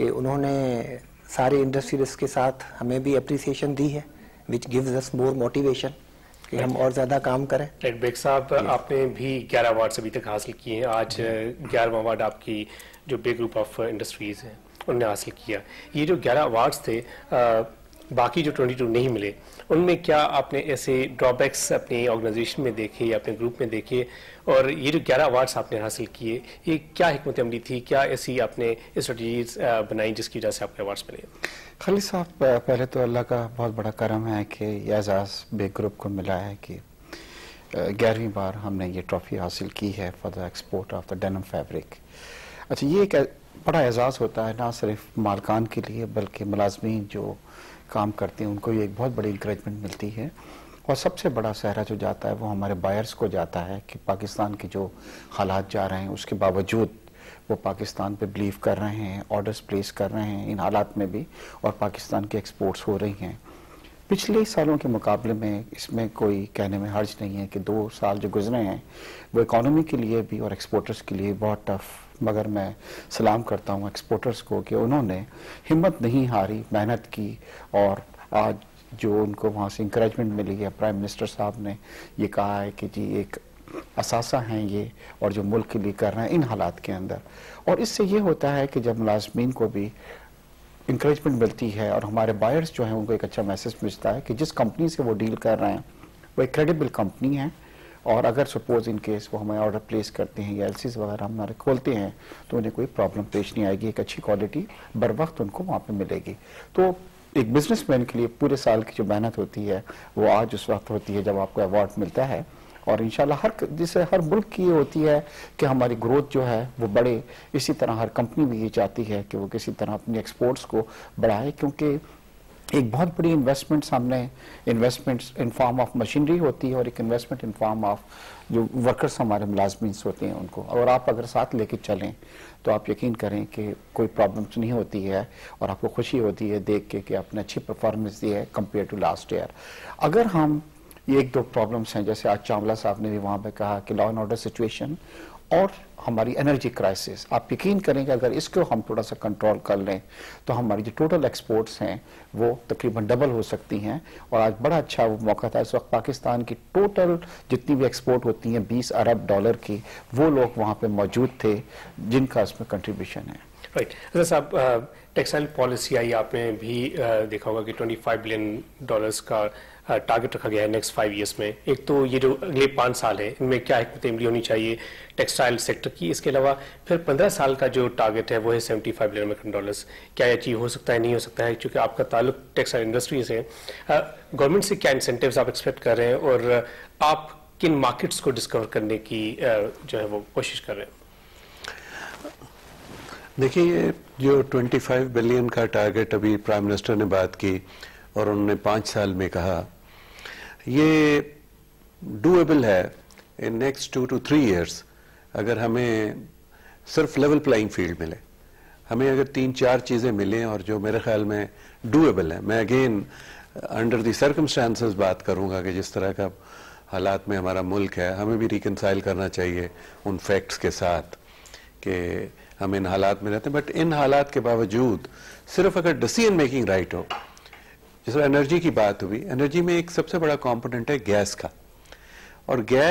कि उन्होंने सारे इंडस्ट्रियलिस्ट के साथ हमें भी अप्रिसिएशन दी है, which gives us more motivation कि हम और ज़्यादा काम करें। बेग साहब, आपने भी 11 अवार्ड्स अभी तक हासिल किए हैं। आज 11वां अवार्ड आपकी जो बे ग्रुप ऑफ इंडस्ट्रीज़ हैं उनने हासिल किया। ये जो 11 अवार्ड्स थे, बाकी जो 22 नहीं मिले, उनमें क्या आपने ऐसे ड्रॉबैक्स अपनी ऑर्गेनाइजेशन में देखे या अपने ग्रुप में देखे? और ये जो 11 अवार्ड्स आपने हासिल किए, ये क्या हिकमत अमली थी, क्या ऐसी आपने स्ट्रेटजीज बनाई जिसकी वजह से आपके अवार्ड्स मिले? खालिद साहब, पहले तो अल्लाह का बहुत बड़ा करम है कि यह एजाज़ बे ग्रुप को मिला है कि 11वीं बार हमने ये ट्रॉफी हासिल की है for the export of the denim fabric. अच्छा, ये एक बड़ा एजाज़ होता है ना सिर्फ मालकान के लिए बल्कि मुलाजमीन जो काम करते हैं उनको ये एक बहुत बड़ी इंकरेजमेंट मिलती है। और सबसे बड़ा सहरा जो जाता है वो हमारे बायर्स को जाता है कि पाकिस्तान के जो हालात जा रहे हैं उसके बावजूद वो पाकिस्तान पे बिलीव कर रहे हैं, ऑर्डर्स प्लेस कर रहे हैं इन हालात में भी, और पाकिस्तान की एक्सपोर्ट्स हो रही हैं। पिछले सालों के मुकाबले में इसमें कोई कहने में हर्ज नहीं है कि 2 साल जो गुजरे हैं वो इकॉनमी के लिए भी और एक्सपोर्टर्स के लिए बहुत टफ, मगर मैं सलाम करता हूँ एक्सपोर्टर्स को कि उन्होंने हिम्मत नहीं हारी, मेहनत की, और आज जो उनको वहाँ से इंकरेजमेंट मिली है, प्राइम मिनिस्टर साहब ने ये कहा है कि जी एक असासा हैं ये और जो मुल्क के लिए कर रहे हैं इन हालात के अंदर। और इससे ये होता है कि जब मुलाजमीन को भी इंकरेजमेंट मिलती है और हमारे बायर्स जो हैं उनको एक अच्छा मैसेज मिलता है कि जिस कंपनी से वो डील कर रहे हैं वो एक क्रेडिबल कंपनी है, और अगर सपोज इन केस वो हमें ऑर्डर प्लेस करते हैं या एलसीज वगैरह हमारे खोलते हैं तो उन्हें कोई प्रॉब्लम पेश नहीं आएगी, एक अच्छी क्वालिटी बर वक्त उनको वहाँ पे मिलेगी। तो एक बिजनेसमैन के लिए पूरे साल की जो मेहनत होती है वो आज उस वक्त होती है जब आपको अवार्ड मिलता है। और इंशाल्लाह जैसे हर मुल्क की ये होती है कि हमारी ग्रोथ जो है वो बढ़े, इसी तरह हर कंपनी भी ये चाहती है कि वो किसी तरह अपनी एक्सपोर्ट्स को बढ़ाए, क्योंकि एक बहुत बड़ी इन्वेस्टमेंट सामने, investments in form of machinery होती है और एक इन्वेस्टमेंट इन फॉर्म ऑफ जो वर्कर्स हमारे मुलाजमीन होते हैं उनको, और आप अगर साथ लेके चलें तो आप यकीन करें कि कोई प्रॉब्लम्स नहीं होती है और आपको खुशी होती है देख के कि आपने अच्छी परफॉर्मेंस दी है कंपेयर टू लास्ट ईयर। अगर हम ये 1-2 प्रॉब्लम्स हैं, जैसे आज चावला साहब ने भी वहाँ पे कहा कि लॉ एंड ऑर्डर सिचुएशन और हमारी एनर्जी क्राइसिस, आप यकीन करेंगे अगर इसको हम थोड़ा सा कंट्रोल कर लें तो हमारी जो टोटल एक्सपोर्ट्स हैं वो तकरीबन डबल हो सकती हैं। और आज बड़ा अच्छा वो मौका था, इस वक्त पाकिस्तान की टोटल जितनी भी एक्सपोर्ट होती हैं 20 अरब डॉलर की, वो लोग वहाँ पे मौजूद थे जिनका इसमें कंट्रीब्यूशन है। राइट साहब, टेक्सटाइल पॉलिसी आई, आपने भी देखा होगा कि $25 बिलियन का टारगेट रखा गया है नेक्स्ट 5 ईयर्स में। एक तो ये जो अगले 5 साल है इनमें क्या हिकमत अमली होनी चाहिए टेक्सटाइल सेक्टर की, इसके अलावा फिर 15 साल का जो टारगेट है वो है $75 बिलियन। क्या ये अचीव हो सकता है, नहीं हो सकता है? क्योंकि आपका ताल्लुक टेक्सटाइल इंडस्ट्री से, गवर्नमेंट से क्या इंसेंटिव्स आप एक्सपेक्ट कर रहे हैं और आप किन मार्केट्स को डिस्कवर करने की जो है वो कोशिश कर रहे हैं? देखिए, ये जो 25 बिलियन का टारगेट अभी प्राइम मिनिस्टर ने बात की और उन्होंने 5 साल में कहा, ये डूएबल है इन नेक्स्ट 2 to 3 इयर्स अगर हमें सिर्फ लेवल प्लेइंग फील्ड मिले। हमें अगर 3-4 चीज़ें मिलें और जो मेरे ख्याल में डूएबल है, मैं अगेन अंडर द सर्कमस्टांसेस बात करूंगा कि जिस तरह का हालात में हमारा मुल्क है, हमें भी रिकनसाइल करना चाहिए उन फैक्ट्स के साथ कि हम इन हालात में रहते हैं, बट इन हालात के बावजूद सिर्फ अगर डिसीजन मेकिंग राइट हो, जिस एनर्जी की बात हुई, एनर्जी में एक सबसे बड़ा कंपोनेंट है गैस का, और गैस